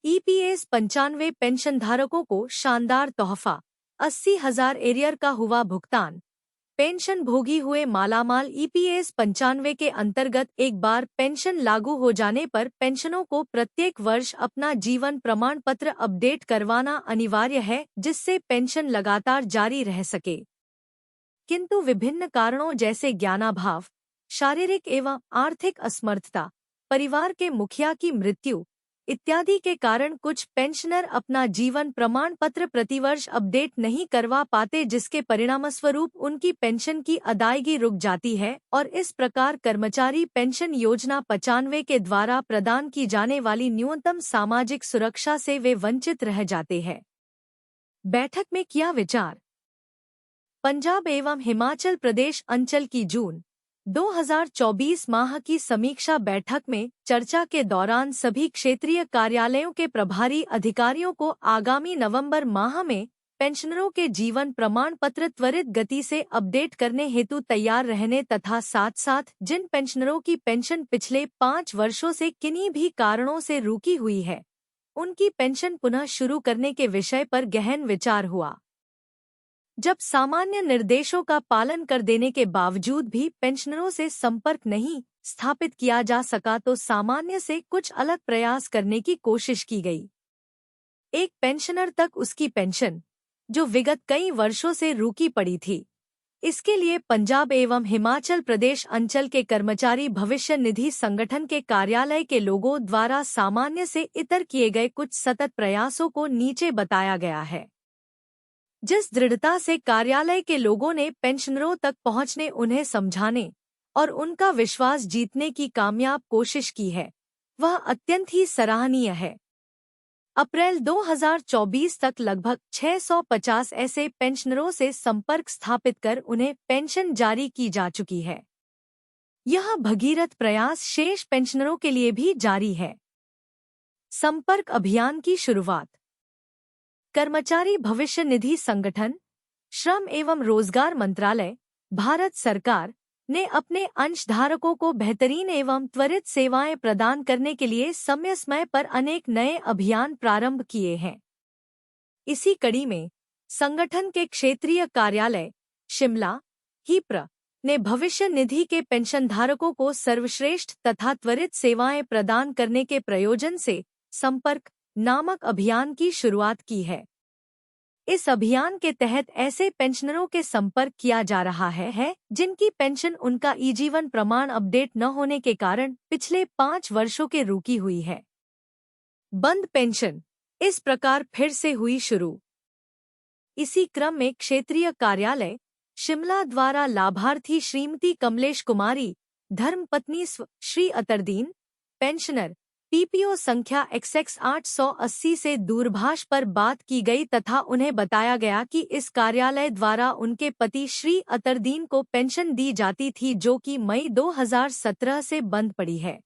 EPS 95 पेंशनधारकों को शानदार तोहफा, 80,000 एरियर का हुआ भुगतान। पेंशन भोगी हुए मालामाल। ईपीएस 95 के अंतर्गत एक बार पेंशन लागू हो जाने पर पेंशनों को प्रत्येक वर्ष अपना जीवन प्रमाण पत्र अपडेट करवाना अनिवार्य है, जिससे पेंशन लगातार जारी रह सके। किंतु विभिन्न कारणों जैसे ज्ञानाभाव, शारीरिक एवं आर्थिक असमर्थता, परिवार के मुखिया की मृत्यु इत्यादि के कारण कुछ पेंशनर अपना जीवन प्रमाण पत्र प्रतिवर्ष अपडेट नहीं करवा पाते, जिसके परिणामस्वरूप उनकी पेंशन की अदायगी रुक जाती है और इस प्रकार कर्मचारी पेंशन योजना 95 के द्वारा प्रदान की जाने वाली न्यूनतम सामाजिक सुरक्षा से वे वंचित रह जाते हैं। बैठक में किया विचार। पंजाब एवं हिमाचल प्रदेश अंचल की जून 2024 माह की समीक्षा बैठक में चर्चा के दौरान सभी क्षेत्रीय कार्यालयों के प्रभारी अधिकारियों को आगामी नवंबर माह में पेंशनरों के जीवन प्रमाण पत्र त्वरित गति से अपडेट करने हेतु तैयार रहने तथा साथ साथ जिन पेंशनरों की पेंशन पिछले 5 वर्षों से किन्हीं भी कारणों से रुकी हुई है, उनकी पेंशन पुनः शुरू करने के विषय पर गहन विचार हुआ। जब सामान्य निर्देशों का पालन कर देने के बावजूद भी पेंशनरों से संपर्क नहीं स्थापित किया जा सका तो सामान्य से कुछ अलग प्रयास करने की कोशिश की गई। एक पेंशनर तक उसकी पेंशन, जो विगत कई वर्षों से रुकी पड़ी थी, इसके लिए पंजाब एवं हिमाचल प्रदेश अंचल के कर्मचारी भविष्य निधि संगठन के कार्यालय के लोगों द्वारा सामान्य से इतर किए गए कुछ सतत प्रयासों को नीचे बताया गया है। जिस दृढ़ता से कार्यालय के लोगों ने पेंशनरों तक पहुंचने, उन्हें समझाने और उनका विश्वास जीतने की कामयाब कोशिश की है, वह अत्यंत ही सराहनीय है। अप्रैल 2024 तक लगभग 650 ऐसे पेंशनरों से संपर्क स्थापित कर उन्हें पेंशन जारी की जा चुकी है। यह भगीरथ प्रयास शेष पेंशनरों के लिए भी जारी है। संपर्क अभियान की शुरुआत। कर्मचारी भविष्य निधि संगठन, श्रम एवं रोजगार मंत्रालय, भारत सरकार ने अपने अंशधारकों को बेहतरीन एवं त्वरित सेवाएं प्रदान करने के लिए समय समय पर अनेक नए अभियान प्रारंभ किए हैं। इसी कड़ी में संगठन के क्षेत्रीय कार्यालय शिमला हिप्र ने भविष्य निधि के पेंशनधारकों को सर्वश्रेष्ठ तथा त्वरित सेवाएं प्रदान करने के प्रयोजन से संपर्क नामक अभियान की शुरुआत की है। इस अभियान के तहत ऐसे पेंशनरों के संपर्क किया जा रहा है जिनकी पेंशन उनका ई-जीवन प्रमाण अपडेट न होने के कारण पिछले 5 वर्षों के रुकी हुई है। बंद पेंशन इस प्रकार फिर से हुई शुरू। इसी क्रम में क्षेत्रीय कार्यालय शिमला द्वारा लाभार्थी श्रीमती कमलेश कुमारी, धर्मपत्नी श्री अतरदीन, पेंशनर पीपीओ संख्या XX 880 से दूरभाष पर बात की गई तथा उन्हें बताया गया कि इस कार्यालय द्वारा उनके पति श्री अतरदीन को पेंशन दी जाती थी, जो कि मई 2017 से बंद पड़ी है।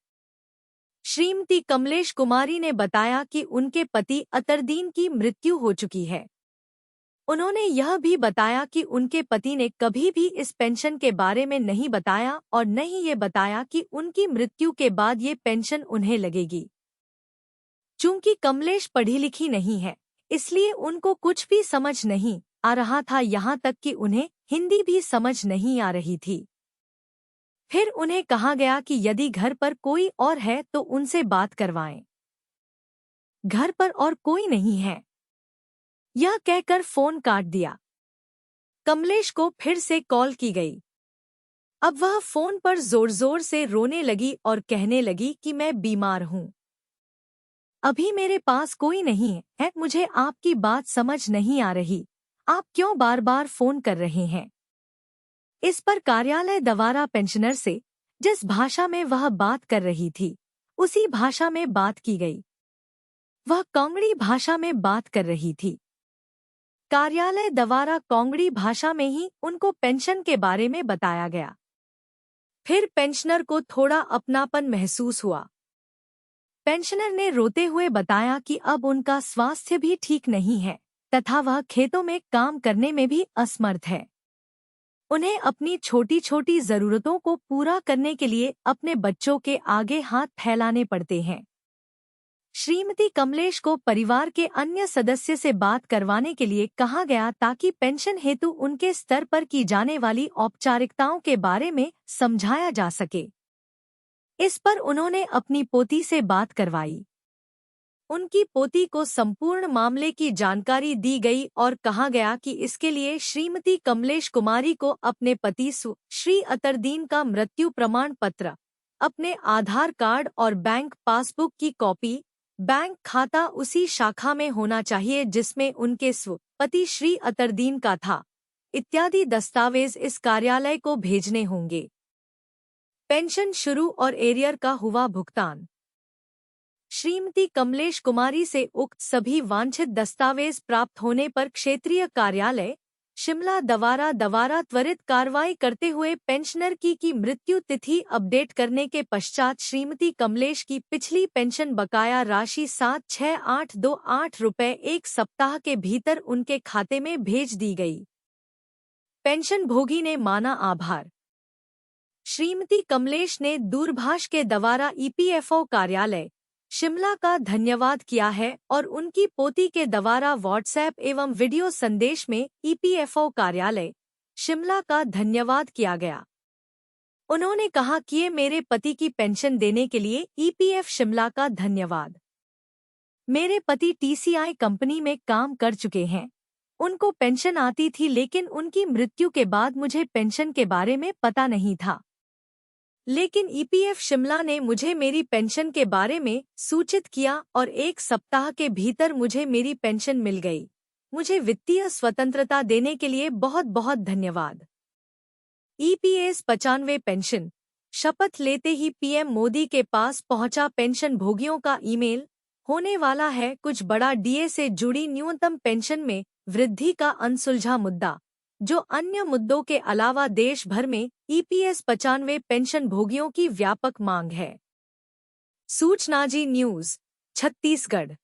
श्रीमती कमलेश कुमारी ने बताया कि उनके पति अतरदीन की मृत्यु हो चुकी है। उन्होंने यह भी बताया कि उनके पति ने कभी भी इस पेंशन के बारे में नहीं बताया और न ही ये बताया कि उनकी मृत्यु के बाद ये पेंशन उन्हें लगेगी। चूंकि कमलेश पढ़ी लिखी नहीं है, इसलिए उनको कुछ भी समझ नहीं आ रहा था, यहाँ तक कि उन्हें हिंदी भी समझ नहीं आ रही थी। फिर उन्हें कहा गया कि यदि घर पर कोई और है तो उनसे बात करवाएं। घर पर और कोई नहीं है, यह कहकर फोन काट दिया। कमलेश को फिर से कॉल की गई। अब वह फोन पर जोर जोर से रोने लगी और कहने लगी कि मैं बीमार हूं, अभी मेरे पास कोई नहीं है, मुझे आपकी बात समझ नहीं आ रही, आप क्यों बार बार फोन कर रहे हैं। इस पर कार्यालय द्वारा पेंशनर से जिस भाषा में वह बात कर रही थी उसी भाषा में बात की गई। वह कोंकणी भाषा में बात कर रही थी। कार्यालय द्वारा कोंकणी भाषा में ही उनको पेंशन के बारे में बताया गया। फिर पेंशनर को थोड़ा अपनापन महसूस हुआ। पेंशनर ने रोते हुए बताया कि अब उनका स्वास्थ्य भी ठीक नहीं है तथा वह खेतों में काम करने में भी असमर्थ है। उन्हें अपनी छोटी छोटी जरूरतों को पूरा करने के लिए अपने बच्चों के आगे हाथ फैलाने पड़ते हैं। श्रीमती कमलेश को परिवार के अन्य सदस्य से बात करवाने के लिए कहा गया ताकि पेंशन हेतु उनके स्तर पर की जाने वाली औपचारिकताओं के बारे में समझाया जा सके। इस पर उन्होंने अपनी पोती से बात करवाई। उनकी पोती को संपूर्ण मामले की जानकारी दी गई और कहा गया कि इसके लिए श्रीमती कमलेश कुमारी को अपने पति श्री अतरदीन का मृत्यु प्रमाण पत्र, अपने आधार कार्ड और बैंक पासबुक की कॉपी, बैंक खाता उसी शाखा में होना चाहिए जिसमें उनके पति श्री अतरदीन का था, इत्यादि दस्तावेज इस कार्यालय को भेजने होंगे। पेंशन शुरू और एरियर का हुआ भुगतान। श्रीमती कमलेश कुमारी से उक्त सभी वांछित दस्तावेज प्राप्त होने पर क्षेत्रीय कार्यालय शिमला द्वारा त्वरित कार्रवाई करते हुए पेंशनर की मृत्यु तिथि अपडेट करने के पश्चात श्रीमती कमलेश की पिछली पेंशन बकाया राशि 76828 रुपये 1 सप्ताह के भीतर उनके खाते में भेज दी गई। पेंशन भोगी ने माना आभार। श्रीमती कमलेश ने दूरभाष के द्वारा ईपीएफओ कार्यालय शिमला का धन्यवाद किया है और उनकी पोती के द्वारा व्हाट्सएप एवं वीडियो संदेश में ईपीएफओ कार्यालय शिमला का धन्यवाद किया गया। उन्होंने कहा कि ये मेरे पति की पेंशन देने के लिए ईपीएफ शिमला का धन्यवाद। मेरे पति टीसीआई कंपनी में काम कर चुके हैं। उनको पेंशन आती थी लेकिन उनकी मृत्यु के बाद मुझे पेंशन के बारे में पता नहीं था, लेकिन ईपीएफ शिमला ने मुझे मेरी पेंशन के बारे में सूचित किया और 1 सप्ताह के भीतर मुझे मेरी पेंशन मिल गई। मुझे वित्तीय स्वतंत्रता देने के लिए बहुत बहुत धन्यवाद। EPS 95 pension. शपथ लेते ही पीएम मोदी के पास पहुंचा पेंशन भोगियों का ईमेल। होने वाला है कुछ बड़ा। डीए से जुड़ी न्यूनतम पेंशन में वृद्धि का अनसुलझा मुद्दा, जो अन्य मुद्दों के अलावा देश भर में ईपीएस 95 पेंशन भोगियों की व्यापक मांग है। सूचना जी न्यूज छत्तीसगढ़।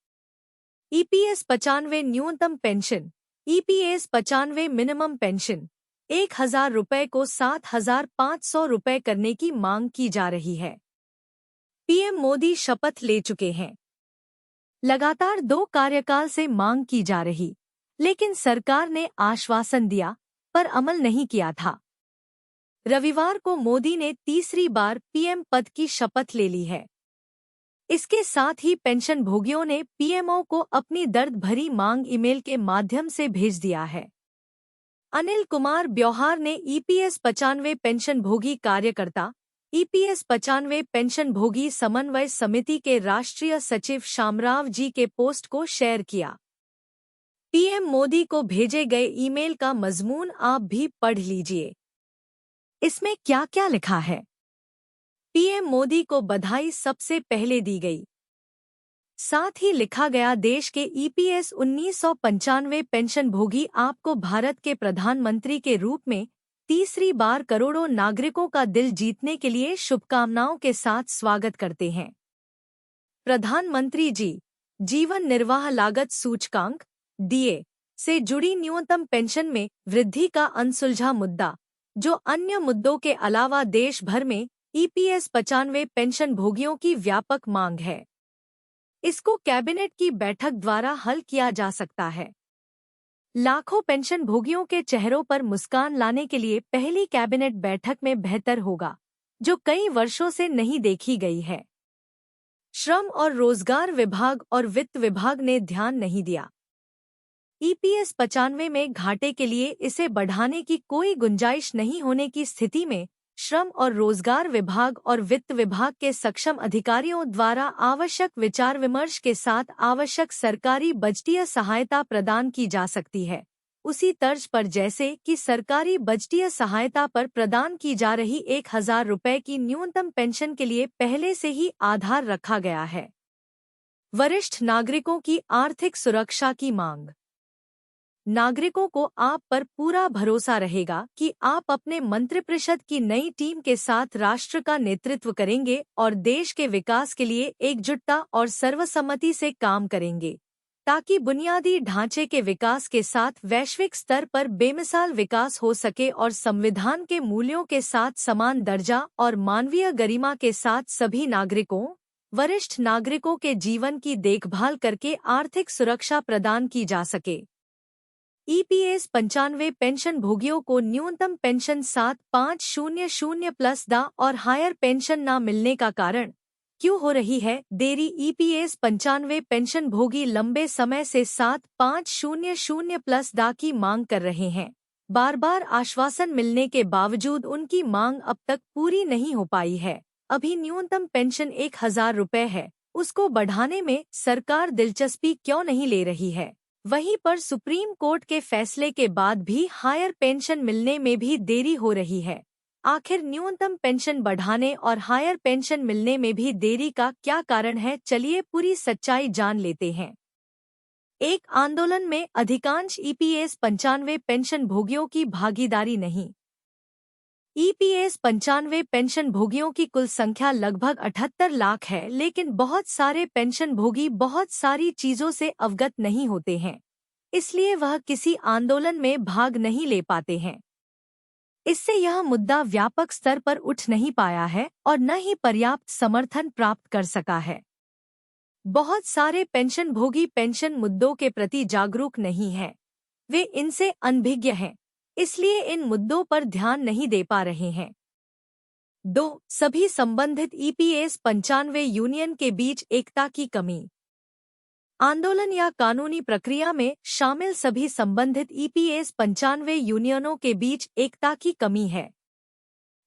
ईपीएस 95 न्यूनतम पेंशन, ईपीएस 95 मिनिमम पेंशन 1000 रुपये को 7500 रुपये करने की मांग की जा रही है। पीएम मोदी शपथ ले चुके हैं। लगातार 2 कार्यकाल से मांग की जा रही, लेकिन सरकार ने आश्वासन दिया पर अमल नहीं किया था। रविवार को मोदी ने तीसरी बार पीएम पद की शपथ ले ली है। इसके साथ ही पेंशन भोगियों ने पीएमओ को अपनी दर्द भरी मांग ईमेल के माध्यम से भेज दिया है। अनिल कुमार ब्योहार ने ईपीएस 95 पेंशन भोगी कार्यकर्ता, ईपीएस 95 पेंशन भोगी समन्वय समिति के राष्ट्रीय सचिव शामराव जी के पोस्ट को शेयर किया। पीएम मोदी को भेजे गए ईमेल का मजमून आप भी पढ़ लीजिए। इसमें क्या क्या लिखा है। पीएम मोदी को बधाई सबसे पहले दी गई। साथ ही लिखा गया, देश के ईपीएस 1995 पेंशन भोगी आपको भारत के प्रधानमंत्री के रूप में तीसरी बार करोड़ों नागरिकों का दिल जीतने के लिए शुभकामनाओं के साथ स्वागत करते हैं। प्रधानमंत्री जी जीवन निर्वाह लागत सूचकांक डीए से जुड़ी न्यूनतम पेंशन में वृद्धि का अनसुलझा मुद्दा, जो अन्य मुद्दों के अलावा देश भर में ईपीएस 95 पेंशन भोगियों की व्यापक मांग है। इसको कैबिनेट की बैठक द्वारा हल किया जा सकता है। लाखों पेंशन भोगियों के चेहरों पर मुस्कान लाने के लिए पहली कैबिनेट बैठक में बेहतर होगा, जो कई वर्षों से नहीं देखी गई है। श्रम और रोजगार विभाग और वित्त विभाग ने ध्यान नहीं दिया। ईपीएस 95 में घाटे के लिए इसे बढ़ाने की कोई गुंजाइश नहीं होने की स्थिति में श्रम और रोजगार विभाग और वित्त विभाग के सक्षम अधिकारियों द्वारा आवश्यक विचार विमर्श के साथ आवश्यक सरकारी बजटीय सहायता प्रदान की जा सकती है, उसी तर्ज पर जैसे कि सरकारी बजटीय सहायता पर प्रदान की जा रही 1000 रुपये की न्यूनतम पेंशन के लिए पहले से ही आधार रखा गया है। वरिष्ठ नागरिकों की आर्थिक सुरक्षा की मांग। नागरिकों को आप पर पूरा भरोसा रहेगा कि आप अपने मंत्रिपरिषद की नई टीम के साथ राष्ट्र का नेतृत्व करेंगे और देश के विकास के लिए एकजुटता और सर्वसम्मति से काम करेंगे, ताकि बुनियादी ढांचे के विकास के साथ वैश्विक स्तर पर बेमिसाल विकास हो सके और संविधान के मूल्यों के साथ समान दर्जा और मानवीय गरिमा के साथ सभी नागरिकों वरिष्ठ नागरिकों के जीवन की देखभाल करके आर्थिक सुरक्षा प्रदान की जा सके। ईपीएस 95 पेंशन भोगियों को न्यूनतम पेंशन 7500 प्लस दा और हायर पेंशन न मिलने का कारण क्यों हो रही है देरी? ईपीएस 95 पेंशन भोगी लंबे समय से 7500 प्लस दा की मांग कर रहे हैं। बार बार आश्वासन मिलने के बावजूद उनकी मांग अब तक पूरी नहीं हो पाई है। अभी न्यूनतम पेंशन 1000 रुपये है, उसको बढ़ाने में सरकार दिलचस्पी क्यों नहीं ले रही है? वहीं पर सुप्रीम कोर्ट के फैसले के बाद भी हायर पेंशन मिलने में भी देरी हो रही है। आखिर न्यूनतम पेंशन बढ़ाने और हायर पेंशन मिलने में भी देरी का क्या कारण है? चलिए पूरी सच्चाई जान लेते हैं। एक आंदोलन में अधिकांश ईपीएस 95 पेंशन भोगियों की भागीदारी नहीं। ईपीएस 95 पेंशन भोगियों की कुल संख्या लगभग 78 लाख है, लेकिन बहुत सारे पेंशन भोगी बहुत सारी चीजों से अवगत नहीं होते हैं, इसलिए वह किसी आंदोलन में भाग नहीं ले पाते हैं। इससे यह मुद्दा व्यापक स्तर पर उठ नहीं पाया है और न ही पर्याप्त समर्थन प्राप्त कर सका है। बहुत सारे पेंशन भोगी पेंशन मुद्दों के प्रति जागरूक नहीं हैं, वे इनसे अनभिज्ञ हैं, इसलिए इन मुद्दों पर ध्यान नहीं दे पा रहे हैं। 2. सभी संबंधित ईपीएस 95 यूनियन के बीच एकता की कमी। आंदोलन या कानूनी प्रक्रिया में शामिल सभी संबंधित ईपीएस 95 यूनियनों के बीच एकता की कमी है।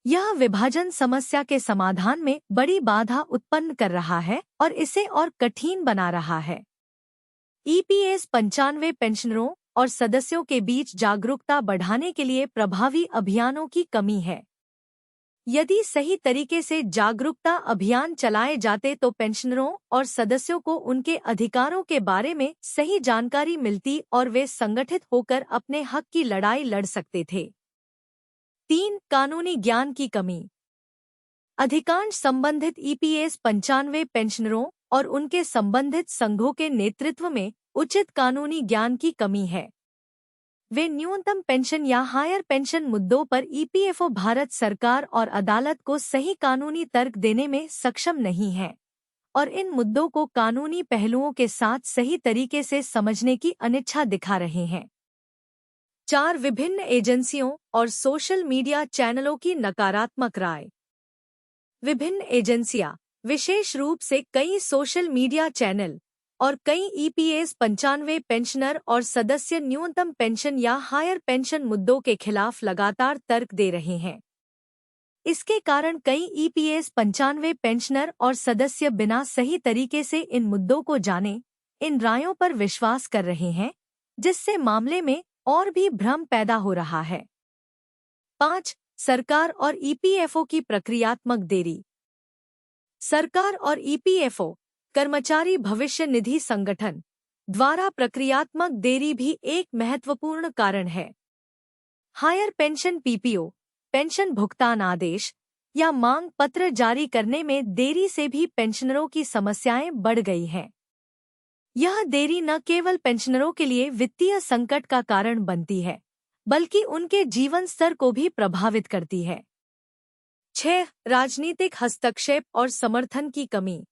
यह विभाजन समस्या के समाधान में बड़ी बाधा उत्पन्न कर रहा है और इसे और कठिन बना रहा है। ईपीएस 95 पेंशनरों और सदस्यों के बीच जागरूकता बढ़ाने के लिए प्रभावी अभियानों की कमी है। यदि सही तरीके से जागरूकता अभियान चलाए जाते तो पेंशनरों और सदस्यों को उनके अधिकारों के बारे में सही जानकारी मिलती और वे संगठित होकर अपने हक की लड़ाई लड़ सकते थे। 3. कानूनी ज्ञान की कमी। अधिकांश संबंधित ईपीएस 95 पेंशनरों और उनके संबंधित संघों के नेतृत्व में उचित कानूनी ज्ञान की कमी है। वे न्यूनतम पेंशन या हायर पेंशन मुद्दों पर ईपीएफओ, भारत सरकार और अदालत को सही कानूनी तर्क देने में सक्षम नहीं है और इन मुद्दों को कानूनी पहलुओं के साथ सही तरीके से समझने की अनिच्छा दिखा रहे हैं। 4. विभिन्न एजेंसियों और सोशल मीडिया चैनलों की नकारात्मक राय। विभिन्न एजेंसियां, विशेष रूप से कई सोशल मीडिया चैनल और कई ईपीएस 95 पेंशनर और सदस्य न्यूनतम पेंशन या हायर पेंशन मुद्दों के खिलाफ लगातार तर्क दे रहे हैं। इसके कारण कई ईपीएस 95 पेंशनर और सदस्य बिना सही तरीके से इन मुद्दों को जाने इन रायों पर विश्वास कर रहे हैं, जिससे मामले में और भी भ्रम पैदा हो रहा है। 5. सरकार और ईपीएफओ की प्रक्रियात्मक देरी। सरकार और ईपीएफओ, कर्मचारी भविष्य निधि संगठन द्वारा प्रक्रियात्मक देरी भी एक महत्वपूर्ण कारण है। हायर पेंशन पीपीओ, पेंशन भुगतान आदेश या मांग पत्र जारी करने में देरी से भी पेंशनरों की समस्याएं बढ़ गई हैं। यह देरी न केवल पेंशनरों के लिए वित्तीय संकट का कारण बनती है, बल्कि उनके जीवन स्तर को भी प्रभावित करती है। 6. राजनीतिक हस्तक्षेप और समर्थन की कमी।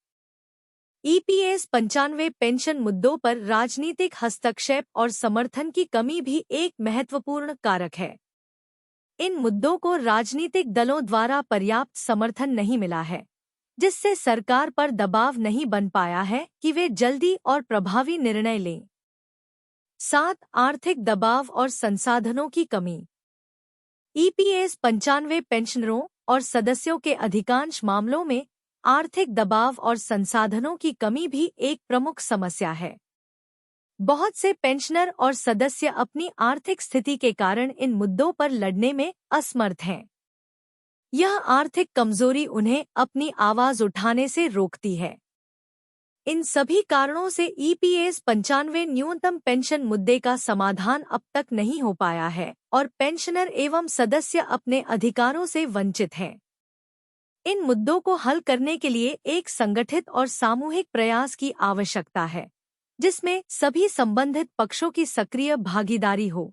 ईपीएस 95 पेंशन मुद्दों पर राजनीतिक हस्तक्षेप और समर्थन की कमी भी एक महत्वपूर्ण कारक है। इन मुद्दों को राजनीतिक दलों द्वारा पर्याप्त समर्थन नहीं मिला है, जिससे सरकार पर दबाव नहीं बन पाया है कि वे जल्दी और प्रभावी निर्णय लें। 7. आर्थिक दबाव और संसाधनों की कमी। ईपीएस 95 पेंशनरों और सदस्यों के अधिकांश मामलों में आर्थिक दबाव और संसाधनों की कमी भी एक प्रमुख समस्या है। बहुत से पेंशनर और सदस्य अपनी आर्थिक स्थिति के कारण इन मुद्दों पर लड़ने में असमर्थ हैं। यह आर्थिक कमजोरी उन्हें अपनी आवाज उठाने से रोकती है। इन सभी कारणों से ईपीएस 95 न्यूनतम पेंशन मुद्दे का समाधान अब तक नहीं हो पाया है और पेंशनर एवं सदस्य अपने अधिकारों से वंचित हैं। इन मुद्दों को हल करने के लिए एक संगठित और सामूहिक प्रयास की आवश्यकता है, जिसमें सभी संबंधित पक्षों की सक्रिय भागीदारी हो।